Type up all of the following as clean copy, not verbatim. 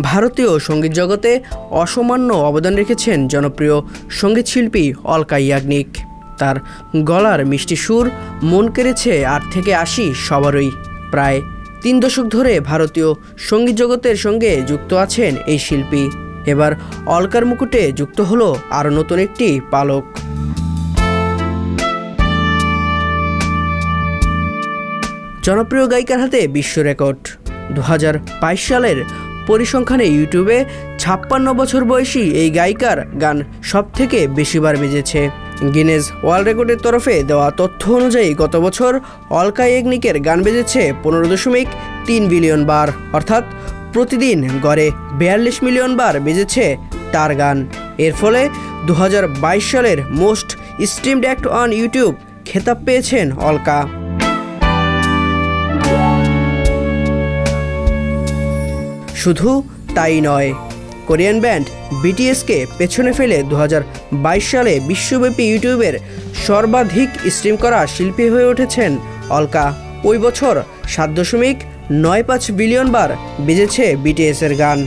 ভারতীয় সঙ্গীত জগতে অসামান্য অবদান রেখেছেন জনপ্রিয় সঙ্গীতশিল্পী অলকা ইয়াগনিক। তার গলার মিষ্টি সুর মন কেড়েছে 8 থেকে 80 সবারই। প্রায় 3 দশক ধরে ভারতীয় সঙ্গীত জগতের সঙ্গে যুক্ত আছেন এই শিল্পী। এবার অলকার মুকুটে যুক্ত হলো আরও নতুন একটি পালক। জনপ্রিয় গায়িকার হাতে বিশ্ব রেকর্ড। 2022 সালের পরিসংখ্যানে ইউটিউবে 56 বছর বয়সী এই গায়িকার গান সবথেকে বেশিবার বেজেছে। গিনেস ওয়ার্ল্ড রেকর্ডের তরফে দেওয়া তথ্য অনুযায়ী গত বছর অলকা ইয়াগনিকের গান বেজেছে 15.3 বিলিয়ন বার, অর্থাৎ প্রতিদিন গড়ে 42 মিলিয়ন বার বেজেছে তার গান। এর ফলে 2022 সালের most streamed act on YouTube খেতাব পেয়েছেন অলকা। শুধু তাই নয়, কোরিয়ান ব্যান্ড বিটিএসকে পেছনে ফেলে 2022 সালে বিশ্বব্যাপী ইউটিউবের সর্বাধিক স্ট্রিম করা শিল্পী হয়ে উঠেছেন অলকা। ওই বছর 7.95 বিলিয়ন বার বেজেছে বিটিএসের গান।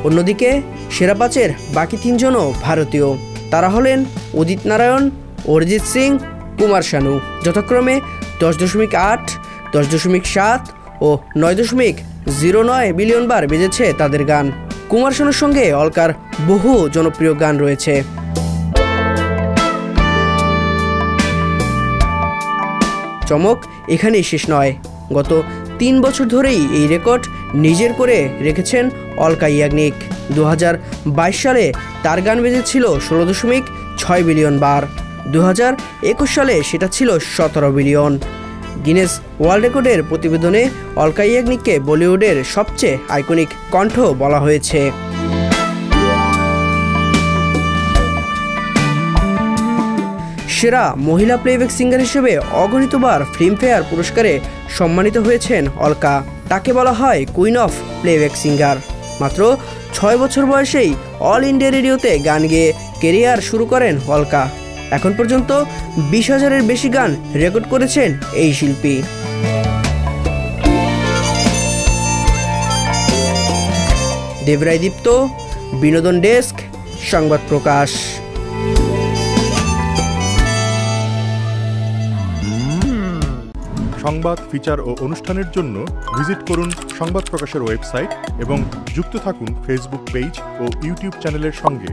অন্যদিকে সেরা 5-এর বাকি 3 জনও ভারতীয়। তারা হলেন উদিত নারায়ণ, অরিজিৎ সিং, কুমার শানু। যথাক্রমে 10.8, 10.7 ও 9.09 বিলিয়ন বার বেজেছে তাদের গান। কুমার শানুর সঙ্গে অলকার বহু জনপ্রিয় গান রয়েছে। চমক এখানেই শেষ নয়। গত 3 বছর ধরেই এই রেকর্ড নিজের করে রেখেছেন অলকা ইয়াগনিক। 2022 সালে তার গান বেজেছিল 16.6 বিলিয়ন বার। 2021 সালে সেটা ছিল 17 বিলিয়ন। গিনেস ওয়ার্ল্ড রেকর্ডের প্রতিবেদনে অলকা ইয়াগনিককে বলিউডের সবচেয়ে আইকনিক কণ্ঠ বলা হয়েছে। সেরা মহিলা প্লেব্যাক সিঙ্গার হিসেবে অগণিতবার ফিল্মফেয়ার পুরস্কারে সম্মানিত হয়েছেন অলকা। তাকে বলা হয় কুইন অফ প্লেব্যাক সিঙ্গার। মাত্র 6 বছর বয়সেই অল ইন্ডিয়া রেডিওতে গান গেয়ে কেরিয়ার শুরু করেন অলকা। এখন পর্যন্ত 20,000-এর বেশি গান রেকর্ড করেছেন এই শিল্পী। দেবরাই দীপ্ত, বিনোদন ডেস্ক, সংবাদ প্রকাশ। সংবাদ, ফিচার ও অনুষ্ঠানের জন্য ভিজিট করুন সংবাদ প্রকাশের ওয়েবসাইট এবং যুক্ত থাকুন ফেসবুক পেজ ও ইউটিউব চ্যানেলের সঙ্গে।